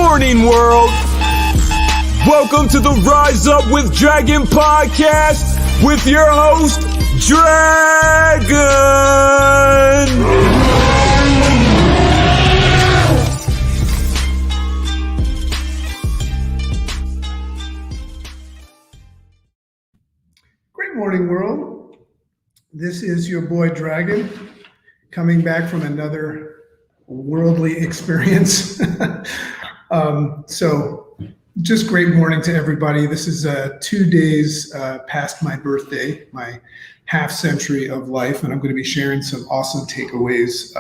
morning, world. Welcome to the Rise Up with Dragon podcast with your host, Dragon. Great morning, world. This is your boy, Dragon, coming back from another worldly experience. So just great morning to everybody. This is 2 days past my birthday, my half century of life, and I'm going to be sharing some awesome takeaways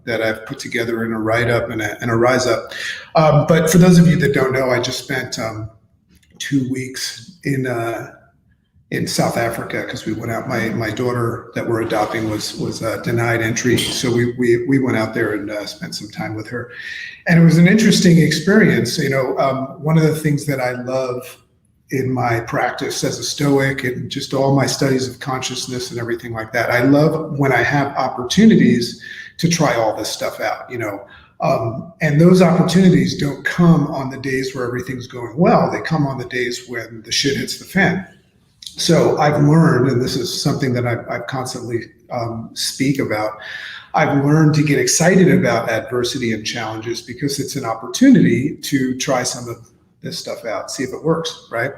that I've put together in a write-up and a rise up. But for those of you that don't know, I just spent 2 weeks in South Africa because we went out. My daughter that we're adopting was denied entry, so we went out there and spent some time with her, and it was an interesting experience. You know, one of the things that I love in my practice as a Stoic and just all my studies of consciousness and everything like that, I love when I have opportunities to try all this stuff out. You know. And those opportunities don't come on the days where everything's going well. They come on the days when the shit hits the fan. So I've learned, and this is something that I constantly speak about, I've learned to get excited about adversity and challenges because it's an opportunity to try some of this stuff out, see if it works, right?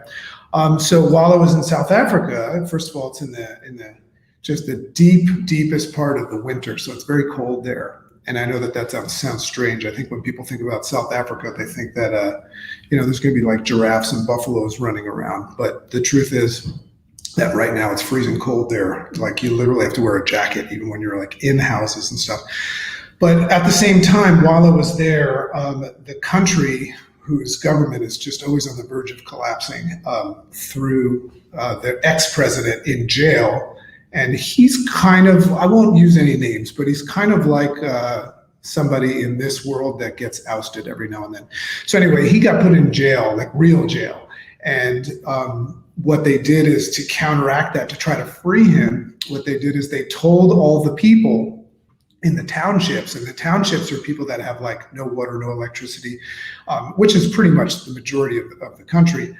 So while I was in South Africa, first of all, it's in the just the deepest part of the winter, so it's very cold there. And I know that sounds strange. I think when people think about South Africa, they think that there's going to be like giraffes and buffaloes running around. But the truth is that right now it's freezing cold there. Like you literally have to wear a jacket even when you're like in houses and stuff. But at the same time, while I was there, the country whose government is just always on the verge of collapsing through the ex-president in jail. And he's kind of, I won't use any names, but he's kind of like somebody in this world that gets ousted every now and then. So anyway, he got put in jail, like real jail. And what they did is to counteract that, to try to free him, what they did is they told all the people in the townships, and the townships are people that have like no water, no electricity, which is pretty much the majority of the country,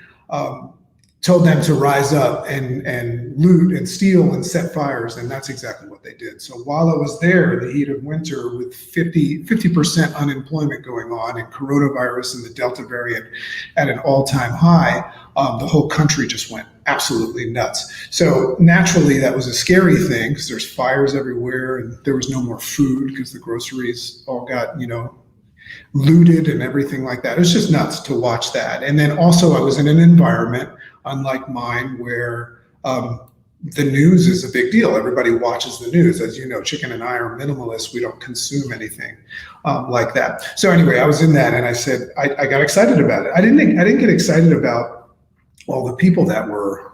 told them to rise up and loot and steal and set fires, and that's exactly what they did. So while I was there in the heat of winter with 50% unemployment going on and coronavirus and the Delta variant at an all-time high, the whole country just went absolutely nuts. So naturally that was a scary thing because there's fires everywhere and there was no more food because the groceries all got, looted and everything like that. It was just nuts to watch that. And then also I was in an environment unlike mine where the news is a big deal. Everybody watches the news. As you know, Chicken and I are minimalists. We don't consume anything like that. So anyway, I was in that and I said, I got excited about it. I didn't get excited about all the people that were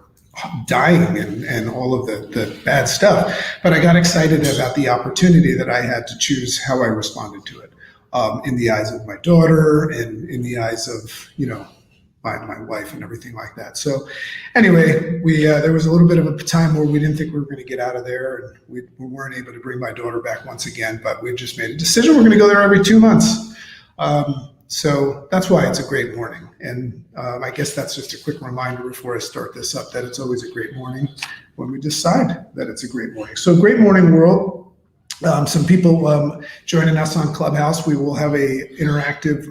dying and all of the bad stuff, but I got excited about the opportunity that I had to choose how I responded to it. In the eyes of my daughter and in the eyes of, my wife and everything like that. So anyway, there was a little bit of a time where we didn't think we were going to get out of there and we weren't able to bring my daughter back once again, but we just made a decision. We're going to go there every 2 months. So that's why it's a great morning. And I guess that's just a quick reminder before I start this up that it's always a great morning when we decide that it's a great morning. So great morning, world. Some people joining us on Clubhouse. We will have a interactive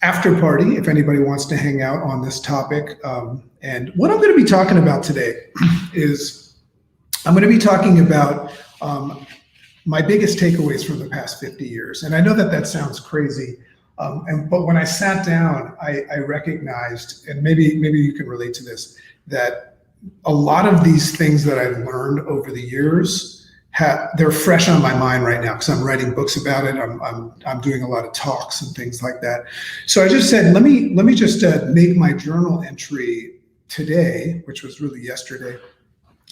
after party if anybody wants to hang out on this topic. And what I'm going to be talking about today is I'm going to be talking about my biggest takeaways from the past 50 years. And I know that sounds crazy, but when I sat down, I recognized, and maybe you can relate to this, that a lot of these things that I've learned over the years they're fresh on my mind right now because I'm writing books about it. I'm doing a lot of talks and things like that. So I just said, let me just make my journal entry today, which was really yesterday,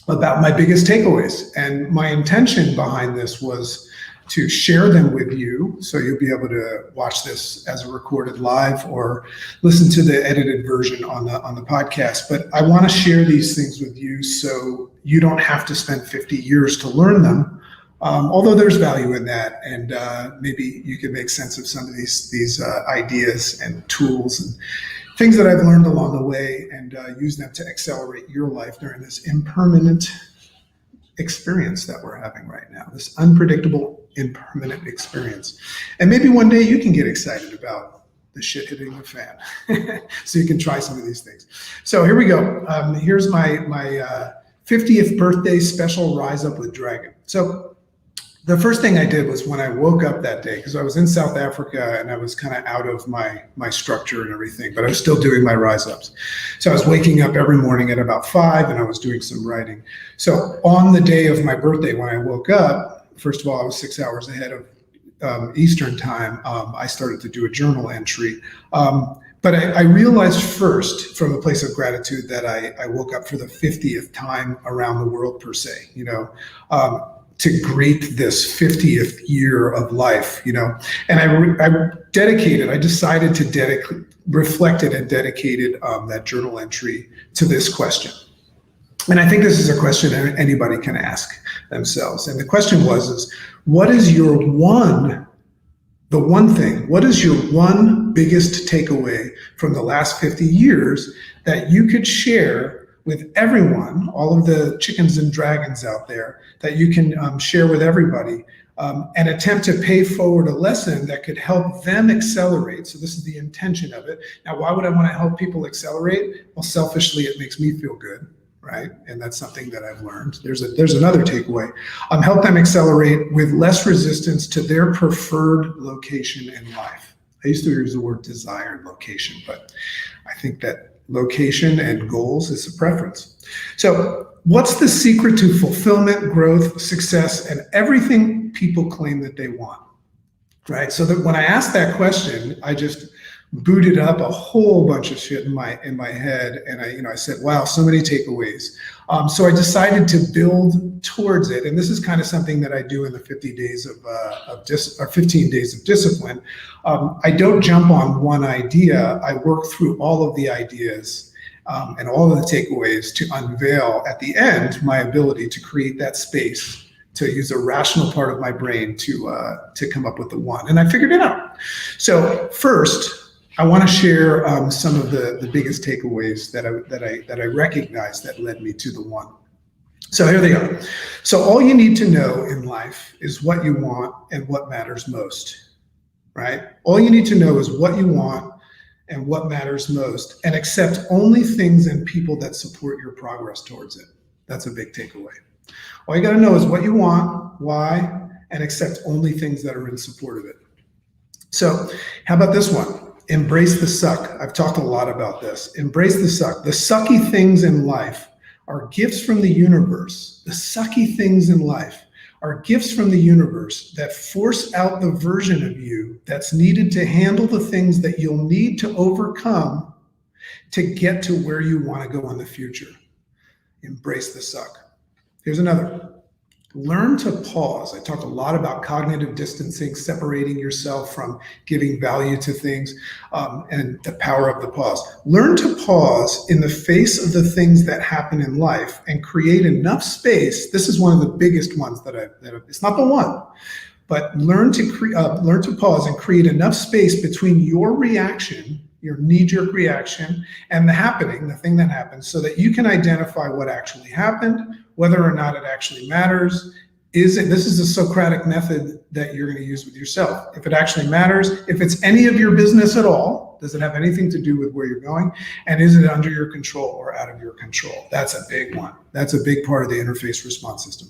about my biggest takeaways. And my intention behind this was to share them with you. So you'll be able to watch this as a recorded live or listen to the edited version on the podcast. But I want to share these things with you so you don't have to spend 50 years to learn them. Although there's value in that, and maybe you can make sense of some of these ideas and tools and things that I've learned along the way, and use them to accelerate your life during this impermanent experience that we're having right now, this unpredictable, impermanent experience. And maybe one day you can get excited about the shit hitting the fan. So you can try some of these things. So here we go. Here's my 50th birthday special Rise Up with Dragon. So the first thing I did was when I woke up that day, because I was in South Africa and I was kind of out of my structure and everything, but I was still doing my rise ups. So I was waking up every morning at about 5 and I was doing some writing. So on the day of my birthday, when I woke up, first of all, I was 6 hours ahead of Eastern time. I started to do a journal entry. But I realized first, from a place of gratitude, that I woke up for the 50th time around the world, per se, to greet this 50th year of life, and I decided to reflected and dedicated that journal entry to this question. And I think this is a question anybody can ask themselves. And the question is, what is your one biggest takeaway from the last 50 years that you could share with everyone, all of the chickens and dragons out there, that you can share with everybody, and attempt to pay forward a lesson that could help them accelerate. So this is the intention of it. Now, why would I want to help people accelerate? Well, selfishly, it makes me feel good, right? And that's something that I've learned. There's another takeaway. Help them accelerate with less resistance to their preferred location in life. I used to use the word desired location, but I think that location and goals is a preference. So what's the secret to fulfillment, growth, success, and everything people claim that they want, right? So that when I asked that question, I just booted up a whole bunch of shit in my head, and I said, wow, so many takeaways. So I decided to build towards it, and this is kind of something that I do in the 15 days of discipline. I don't jump on one idea. I work through all of the ideas and all of the takeaways to unveil at the end my ability to create that space, to use a rational part of my brain to come up with the one. And I figured it out. So first, I want to share some of the biggest takeaways that I recognize that led me to the one. So here they are. So all you need to know in life is what you want and what matters most, right? All you need to know is what you want and what matters most, and accept only things and people that support your progress towards it. That's a big takeaway. All you got to know is what you want, why, and accept only things that are in support of it. So how about this one? Embrace the suck. I've talked a lot about this. Embrace the suck. The sucky things in life are gifts from the universe. The sucky things in life are gifts from the universe that force out the version of you that's needed to handle the things that you'll need to overcome to get to where you want to go in the future. Embrace the suck. Here's another. Learn to pause. I talked a lot about cognitive distancing, separating yourself from giving value to things, and the power of the pause. Learn to pause in the face of the things that happen in life and create enough space. This is one of the biggest ones it's not the one, but learn to pause and create enough space between your reaction, your knee-jerk reaction, and the thing that happens, so that you can identify what actually happened, whether or not it actually matters. This is a Socratic method that you're going to use with yourself. If it actually matters, if it's any of your business at all, does it have anything to do with where you're going? And is it under your control or out of your control? That's a big one. That's a big part of the interface response system.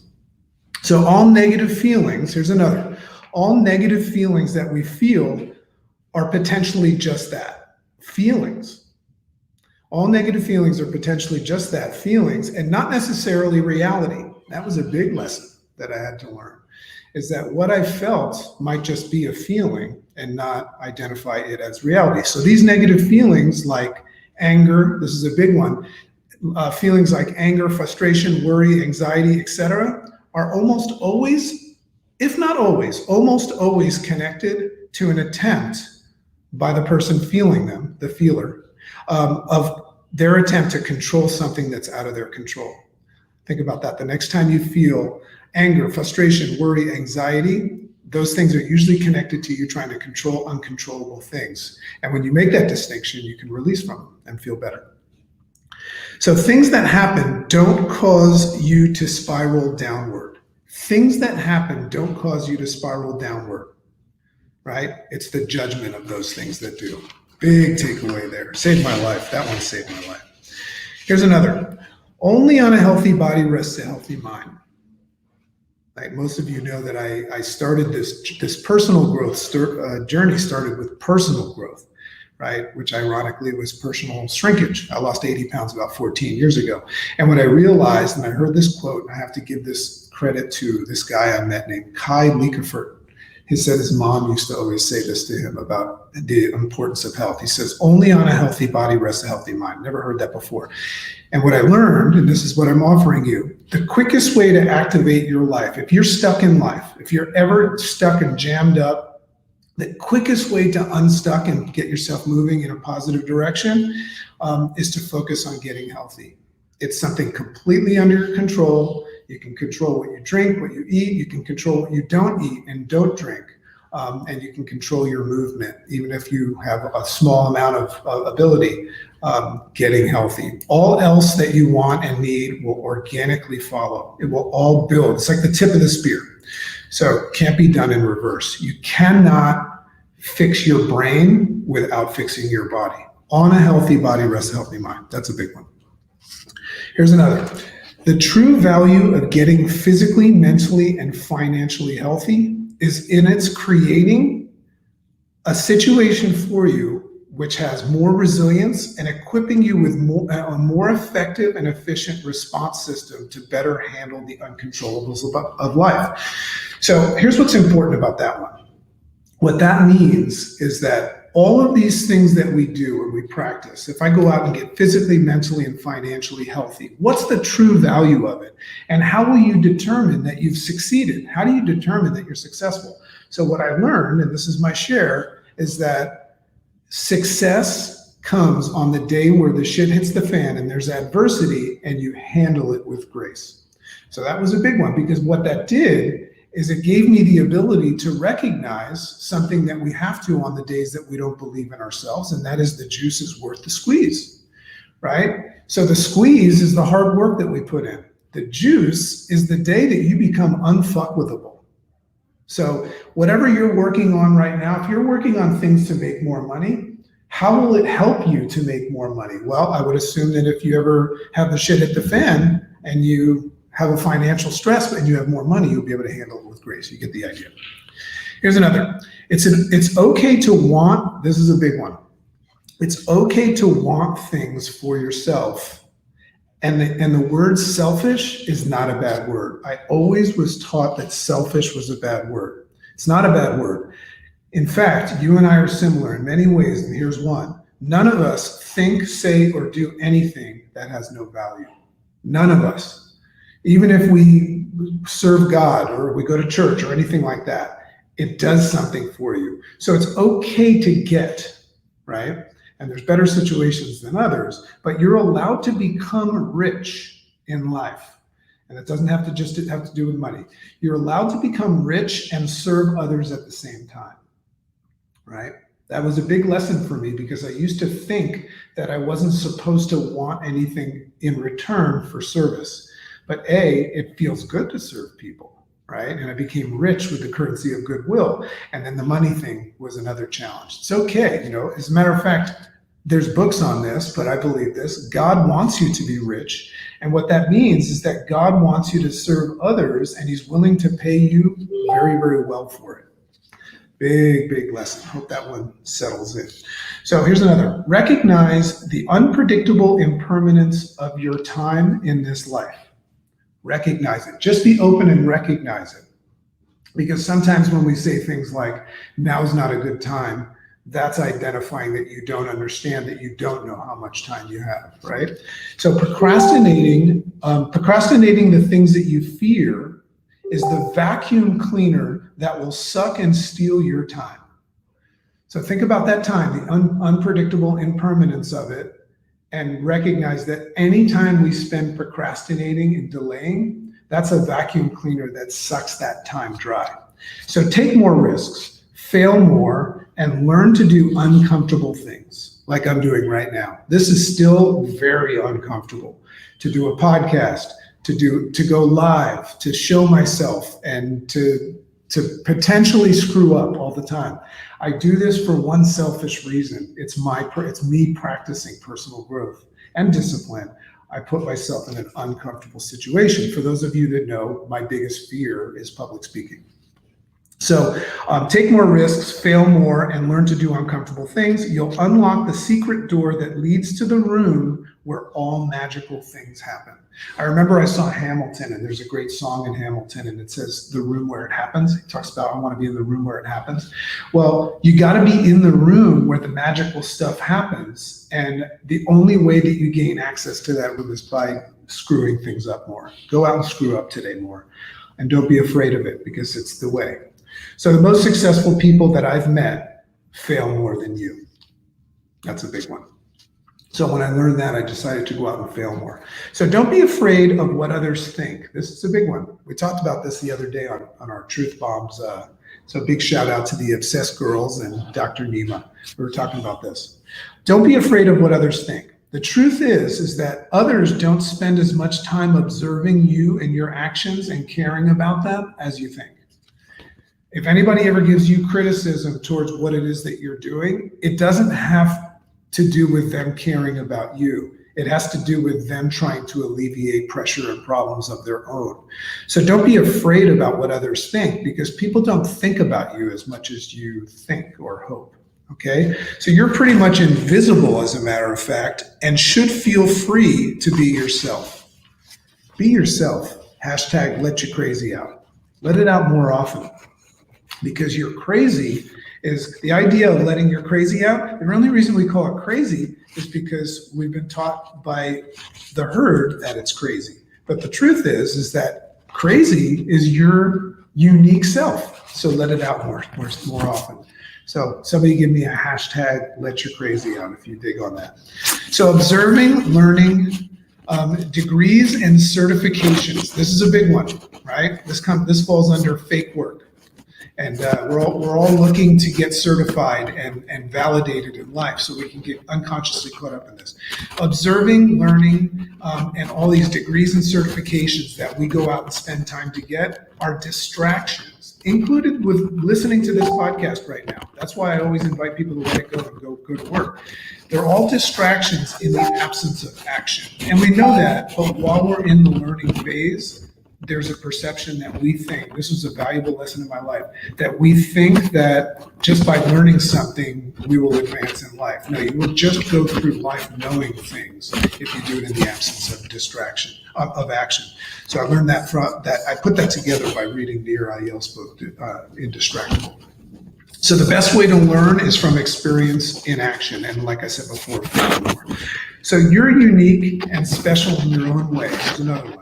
So all negative feelings, here's another. All negative feelings that we feel are potentially just that, feelings. All negative feelings are potentially just that, feelings, and not necessarily reality. That was a big lesson that I had to learn, is that what I felt might just be a feeling and not identify it as reality. So these negative feelings like anger, this is a big one, feelings like anger, frustration, worry, anxiety, etc., are almost always, if not always, almost always connected to an attempt by the person feeling them, the feeler, of their attempt to control something that's out of their control. Think about that. The next time you feel Anger, frustration, worry, anxiety, those things are usually connected to you trying to control uncontrollable things. And when you make that distinction, you can release from them and feel better. So things that happen don't cause you to spiral downward. Things that happen don't cause you to spiral downward, right? It's the judgment of those things that do. Big takeaway there. Saved my life. That one saved my life. Here's another. Only on a healthy body rests a healthy mind. Like most of you know that I started this personal growth journey started with personal growth, right? Which ironically was personal shrinkage. I lost 80 pounds about 14 years ago. And what I realized, and I heard this quote, and I have to give this credit to this guy I met named Kai Liekefert. He said his mom used to always say this to him about the importance of health. He says, only on a healthy body rests a healthy mind. Never heard that before. And what I learned, and this is what I'm offering you, the quickest way to activate your life, if you're stuck in life, if you're ever stuck and jammed up, the quickest way to unstuck and get yourself moving in a positive direction is to focus on getting healthy. It's something completely under your control. You can control what you drink, what you eat. You can control what you don't eat and don't drink. And you can control your movement, even if you have a small amount of ability getting healthy. All else that you want and need will organically follow. It will all build. It's like the tip of the spear. So it can't be done in reverse. You cannot fix your brain without fixing your body. On a healthy body rests a healthy mind. That's a big one. Here's another. The true value of getting physically, mentally, and financially healthy is in its creating a situation for you which has more resilience and equipping you with a more effective and efficient response system to better handle the uncontrollables of life. So here's what's important about that one. What that means is that all of these things that we do and we practice, if I go out and get physically, mentally, and financially healthy, what's the true value of it? And how will you determine that you've succeeded? How do you determine that you're successful? So what I learned, and this is my share, is that success comes on the day where the shit hits the fan and there's adversity and you handle it with grace. So that was a big one, because what that did is it gave me the ability to recognize something that we have to on the days that we don't believe in ourselves, and that is the juice is worth the squeeze, right? So the squeeze is the hard work that we put in. The juice is the day that you become unfuckwithable. So whatever you're working on right now, if you're working on things to make more money, how will it help you to make more money? Well, I would assume that if you ever have the shit hit the fan and you have a financial stress and you have more money, you'll be able to handle it with grace. You get the idea. Here's another. It's okay to want, this is a big one. It's okay to want things for yourself. And the word selfish is not a bad word. I always was taught that selfish was a bad word. It's not a bad word. In fact, you and I are similar in many ways, and here's one. None of us think, say, or do anything that has no value. None of us. Even if we serve God or we go to church or anything like that, it does something for you. So it's okay to get, right? And there's better situations than others, but you're allowed to become rich in life. And it doesn't have to do with money. You're allowed to become rich and serve others at the same time, right? That was a big lesson for me, because I used to think that I wasn't supposed to want anything in return for service. But it feels good to serve people, right? And I became rich with the currency of goodwill. And then the money thing was another challenge. It's okay, as a matter of fact, there's books on this, but I believe this. God wants you to be rich. And what that means is that God wants you to serve others, and he's willing to pay you very, very well for it. Big, big lesson. Hope that one settles in. So here's another. Recognize the unpredictable impermanence of your time in this life. Recognize it. Just be open and recognize it. Because sometimes when we say things like, now's not a good time, that's identifying that you don't understand, that you don't know how much time you have, right? So procrastinating the things that you fear is the vacuum cleaner that will suck and steal your time. So think about that time, the unpredictable impermanence of it, and recognize that anytime we spend procrastinating and delaying, That's a vacuum cleaner that sucks that time dry. So take more risks, fail more, and learn to do uncomfortable things like I'm doing right now. This is still very uncomfortable to do a podcast, to go live, to show myself, and to potentially screw up all the time. I do this for one selfish reason. It's me practicing personal growth and discipline. I put myself in an uncomfortable situation. For those of you that know, my biggest fear is public speaking. So take more risks, fail more, and learn to do uncomfortable things. You'll unlock the secret door that leads to the room where all magical things happen. I remember I saw Hamilton, and there's a great song in Hamilton, and it says, "The room where it happens." It talks about, I want to be in the room where it happens. Well, you got to be in the room where the magical stuff happens, and the only way that you gain access to that room is by screwing things up more. Go out and screw up today more, and don't be afraid of it, because it's the way. So the most successful people that I've met fail more than you. That's a big one. So when I learned that, I decided to go out and fail more. So don't be afraid of what others think. This is a big one. We talked about this the other day on our Truth Bombs. So big shout out to the Obsessed Girls and Dr. Nima. We were talking about this. Don't be afraid of what others think. The truth is that others don't spend as much time observing you and your actions and caring about them as you think. If anybody ever gives you criticism towards what it is that you're doing, it doesn't have to do with them caring about you. It has to do with them trying to alleviate pressure and problems of their own. So don't be afraid about what others think, because people don't think about you as much as you think or hope. Okay? So you're pretty much invisible, as a matter of fact, and should feel free to be yourself. Be yourself. Hashtag let your crazy out. Let it out more often. Because you're crazy is the idea of letting your crazy out. The only reason we call it crazy is because we've been taught by the herd that it's crazy. But the truth is that crazy is your unique self. So let it out more often. So somebody give me a hashtag let your crazy out if you dig on that. So observing, learning, degrees and certifications. This is a big one, right? This falls under fake work. And we're all looking to get certified and validated in life, so we can get unconsciously caught up in this. Observing, learning, and all these degrees and certifications that we go out and spend time to get are distractions, included with listening to this podcast right now. That's why I always invite people to let it go and go to work. They're all distractions in the absence of action. And we know that, but while we're in the learning phase, there's a perception that we think, this was a valuable lesson in my life, that we think that just by learning something, we will advance in life. No, you will just go through life knowing things if you do it in the absence of distraction, of action. So I learned that I put that together by reading Nir Ayal's book, Indistractable. So the best way to learn is from experience in action. And like I said before, fail more. So you're unique and special in your own way. Here's another one.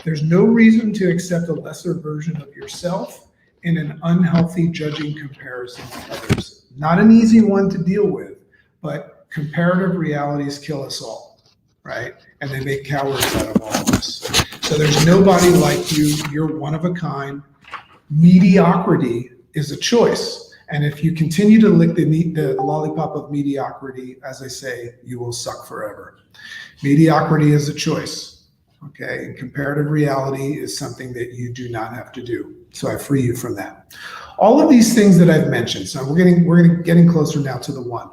There's no reason to accept a lesser version of yourself in an unhealthy judging comparison with others. Not an easy one to deal with, but comparative realities kill us all, right? And they make cowards out of all of us. So there's nobody like you. You're one of a kind. Mediocrity is a choice. And if you continue to lick the lollipop of mediocrity, as I say, you will suck forever. Mediocrity is a choice. Okay, and comparative reality is something that you do not have to do. So I free you from that. All of these things that I've mentioned. So we're getting closer now to the one.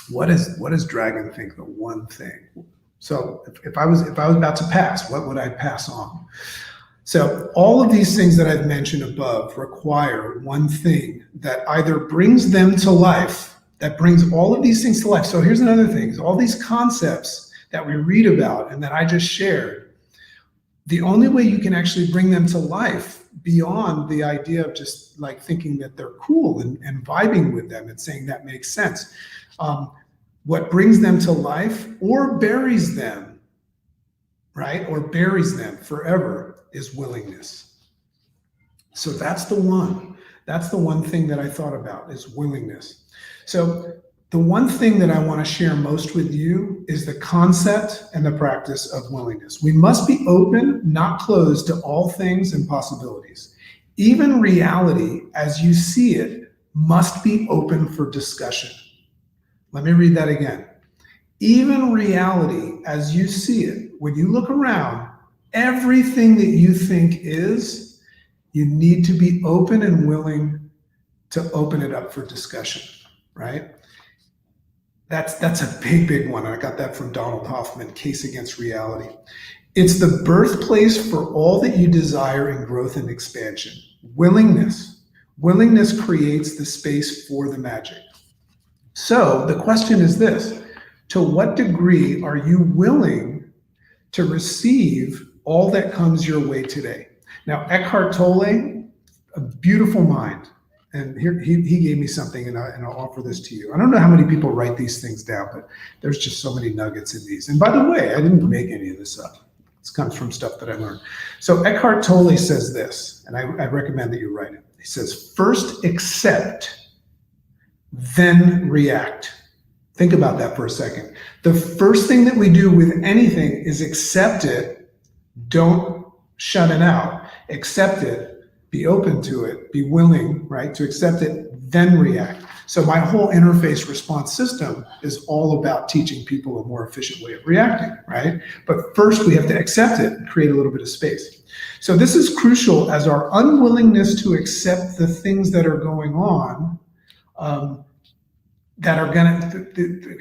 What does Dragon think the one thing? So if I was about to pass, what would I pass on? So all of these things that I've mentioned above require one thing that either brings them to life, that brings all of these things to life. So here's another thing: all these concepts that we read about and that I just shared, the only way you can actually bring them to life beyond the idea of just like thinking that they're cool and vibing with them and saying that makes sense. What brings them to life or buries them, right? Or buries them forever is willingness. So that's the one thing that I thought about is willingness. So The one thing that I want to share most with you is the concept and the practice of willingness. We must be open, not closed to all things and possibilities. Even reality, as you see it, must be open for discussion. Let me read that again. Even reality, as you see it, when you look around, everything that you think is, you need to be open and willing to open it up for discussion, right? That's a big one. I got that from Donald Hoffman, Case Against Reality. It's the birthplace for all that you desire in growth and expansion. Willingness. Willingness creates the space for the magic. So the question is this: to what degree are you willing to receive all that comes your way today? Now, Eckhart Tolle, a beautiful mind. And here he gave me something, and I'll offer this to you. I don't know how many people write these things down, but there's just so many nuggets in these. And by the way, I didn't make any of this up. This comes from stuff that I learned. So Eckhart Tolle says this, and I recommend that you write it. He says, first accept, then react. Think about that for a second. The first thing that we do with anything is accept it. Don't shut it out. Accept it. Be open to it, be willing, right, to accept it, then react. So my whole interface response system is all about teaching people a more efficient way of reacting, right? But first we have to accept it and create a little bit of space. So this is crucial, as our unwillingness to accept the things that are going on,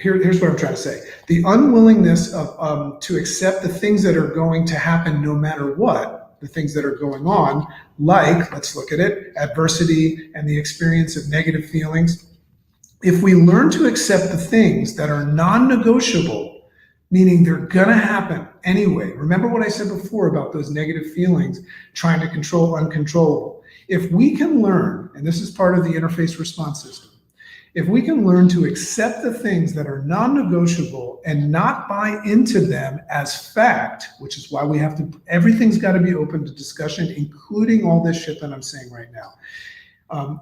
here's what I'm trying to say. The unwillingness of to accept the things that are going to happen no matter what, the things that are going on, like, let's look at it, adversity and the experience of negative feelings. If we learn to accept the things that are non-negotiable, meaning they're gonna happen anyway. Remember what I said before about those negative feelings, trying to control uncontrollable. If we can learn, and this is part of the interface response system, if we can learn to accept the things that are non-negotiable and not buy into them as fact, which is why we have to, everything's got to be open to discussion, including all this shit that I'm saying right now.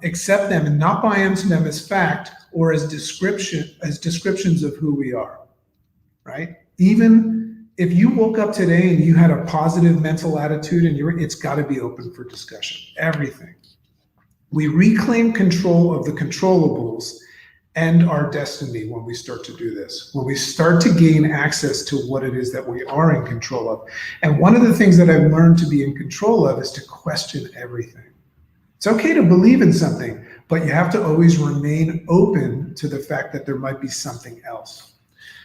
Accept them and not buy into them as fact or as descriptions of who we are, right? Even if you woke up today and you had a positive mental attitude, and it's got to be open for discussion, everything. We reclaim control of the controllables and our destiny when we start to do this, when we start to gain access to what it is that we are in control of. And one of the things that I've learned to be in control of is to question everything. It's okay to believe in something, but you have to always remain open to the fact that there might be something else.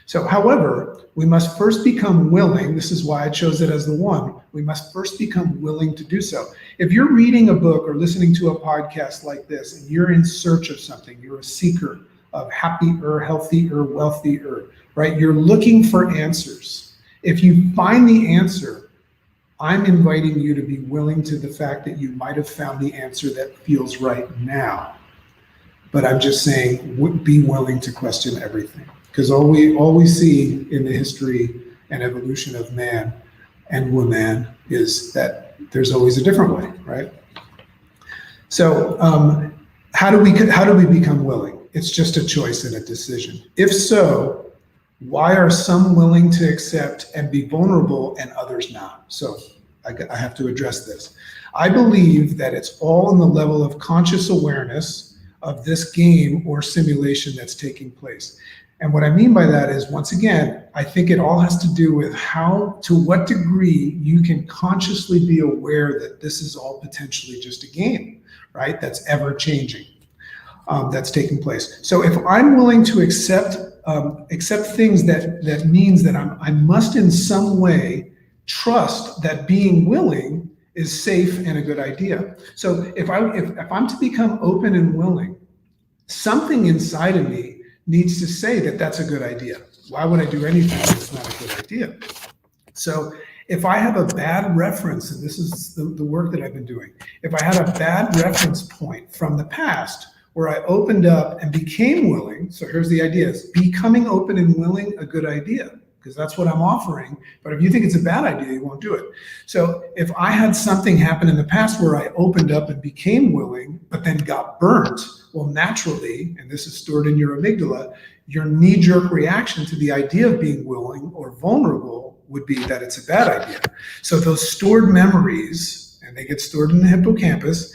So, however, we must first become willing. This is why I chose it as the one. We must first become willing to do so. If you're reading a book or listening to a podcast like this, and you're in search of something, you're a seeker of happier, healthier, wealthier, right? You're looking for answers. If you find the answer, I'm inviting you to be willing to the fact that you might have found the answer that feels right now. But I'm just saying, be willing to question everything. Because all we see in the history and evolution of man and woman is that there's always a different way, right? So how do we become willing? It's just a choice and a decision. If so, why are some willing to accept and be vulnerable and others not? So I have to address this. I believe that it's all in the level of conscious awareness of this game or simulation that's taking place. And what I mean by that is, once again, I think it all has to do with to what degree you can consciously be aware that this is all potentially just a game, right? That's ever changing, that's taking place. So if I'm willing to accept things, that means that I must in some way trust that being willing is safe and a good idea. So if I'm to become open and willing, something inside of me needs to say that that's a good idea. Why would I do anything that's not a good idea? So if I have a bad reference, and this is the work that I've been doing, if I had a bad reference point from the past where I opened up and became willing, so here's the idea: is becoming open and willing a good idea? Because that's what I'm offering. But if you think it's a bad idea, you won't do it. So if I had something happen in the past where I opened up and became willing, but then got burnt, well, naturally, and this is stored in your amygdala, your knee-jerk reaction to the idea of being willing or vulnerable would be that it's a bad idea. So those stored memories, and they get stored in the hippocampus,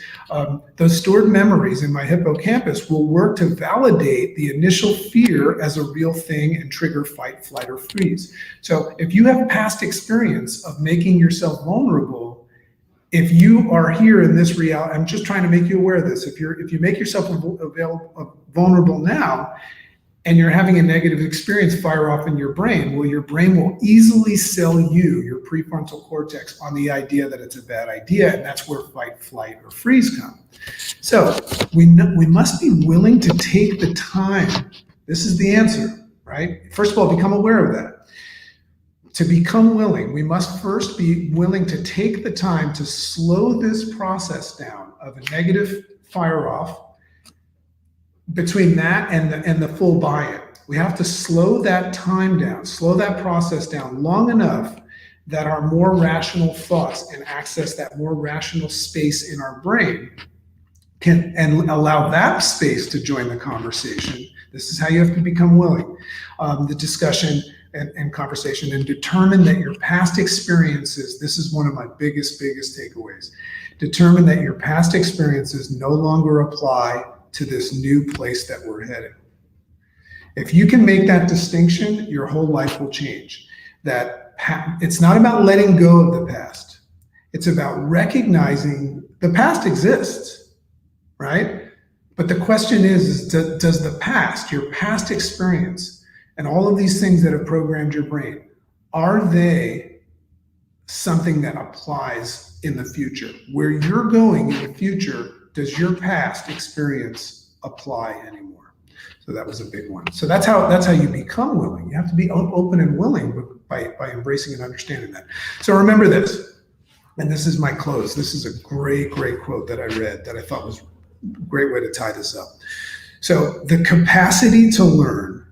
those stored memories in my hippocampus will work to validate the initial fear as a real thing and trigger fight, flight, or freeze. So if you have past experience of making yourself vulnerable, if you are here in this reality, I'm just trying to make you aware of this. If you make yourself vulnerable now, and you're having a negative experience fire off in your brain, well, your brain will easily sell you, your prefrontal cortex, on the idea that it's a bad idea, and that's where fight, flight, or freeze come. So we must be willing to take the time. This is the answer, right? First of all, become aware of that. To become willing, we must first be willing to take the time to slow this process down of a negative fire off. Between that and the full buy-in, we have to slow that time down, slow that process down long enough that our more rational thoughts and access that more rational space in our brain can, and allow that space to join the conversation. This is how you have to become willing. The discussion and conversation, and determine that your past experiences, this is one of my biggest takeaways, determine that your past experiences no longer apply to this new place that we're headed. If you can make that distinction, your whole life will change. That it's not about letting go of the past. It's about recognizing the past exists, right? But the question is does the past, your past experience, and all of these things that have programmed your brain, are they something that applies in the future? Where you're going in the future, does your past experience apply anymore? So that was a big one. So that's how you become willing. You have to be open and willing by embracing and understanding that. So remember this, and this is my close. This is a great quote that I read that I thought was a great way to tie this up. So the capacity to learn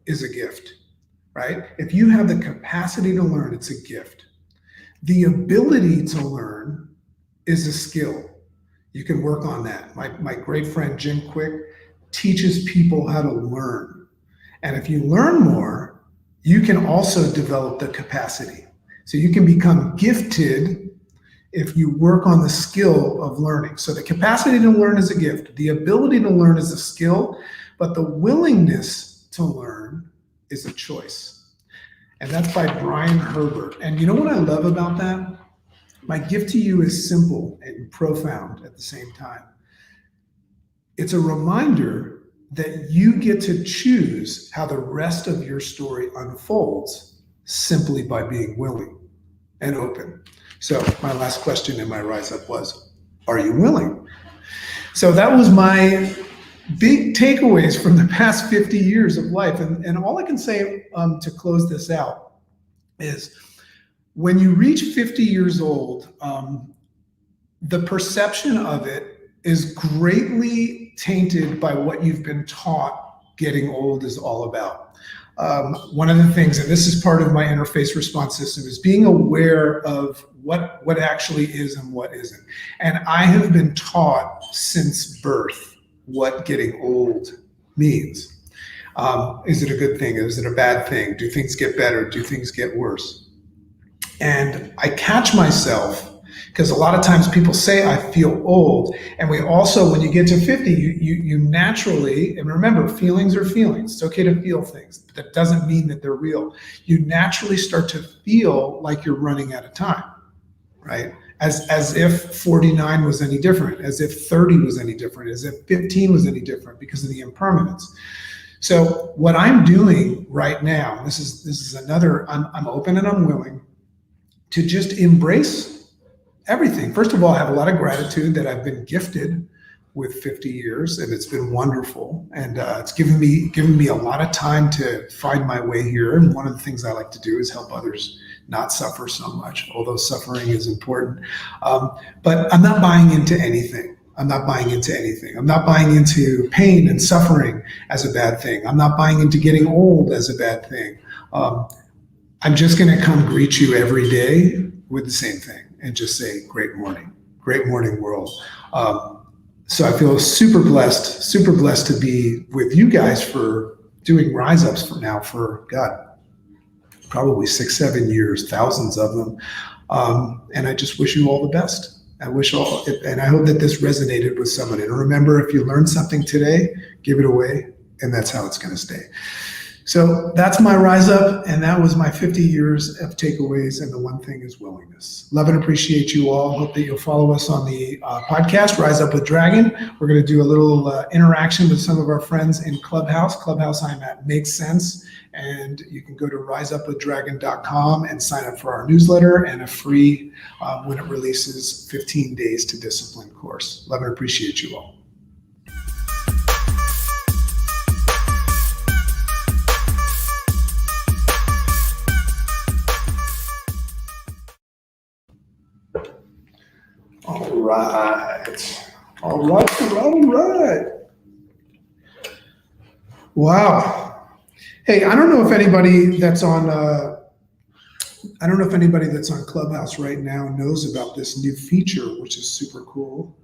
is a gift, right? If you have the capacity to learn, it's a gift. The ability to learn is a skill. You can work on that. My great friend Jim Quick teaches people how to learn. And if you learn more, you can also develop the capacity. So you can become gifted if you work on the skill of learning. So the capacity to learn is a gift. The ability to learn is a skill, but the willingness to learn is a choice. And that's by Brian Herbert. And you know what I love about that? My gift to you is simple and profound at the same time. It's a reminder that you get to choose how the rest of your story unfolds simply by being willing and open. So my last question in my Rise Up was, are you willing? So that was my big takeaways from the past 50 years of life. And all I can say to close this out is, when you reach 50 years old, the perception of it is greatly tainted by what you've been taught getting old is all about. One of the things, and this is part of my interface response system, is being aware of what actually is and what isn't. And I have been taught since birth what getting old means. Is it a good thing? Is it a bad thing? Do things get better? Do things get worse? And I catch myself, because a lot of times people say I feel old, and we also, when you get to 50, you naturally, and remember, feelings are feelings. It's okay to feel things, but that doesn't mean that they're real. You naturally start to feel like you're running out of time, right? As if 49 was any different, as if 30 was any different, as if 15 was any different because of the impermanence. So what I'm doing right now, this is another, I'm open and I'm willing to just embrace everything. First of all, I have a lot of gratitude that I've been gifted with 50 years, and it's been wonderful. And it's given me a lot of time to find my way here. And one of the things I like to do is help others not suffer so much, although suffering is important. But I'm not buying into anything. I'm not buying into pain and suffering as a bad thing. I'm not buying into getting old as a bad thing. I'm just going to come greet you every day with the same thing and just say, great morning world. So I feel super blessed to be with you guys for doing Rise Ups for God, probably 6, 7 years, thousands of them. And I just wish you all the best. And I hope that this resonated with someone. And remember, if you learned something today, give it away, and that's how it's going to stay. So that's my Rise Up, and that was my 50 years of takeaways, and the one thing is willingness. Love and appreciate you all. Hope that you'll follow us on the podcast, Rise Up with Dragon. We're going to do a little interaction with some of our friends in Clubhouse. Clubhouse, I'm at Makes Sense, and you can go to riseupwithdragon.com and sign up for our newsletter and a free, when it releases, 15 Days to Discipline course. Love and appreciate you all. All right. Wow. Hey, I don't know if anybody that's on Clubhouse right now knows about this new feature, which is super cool.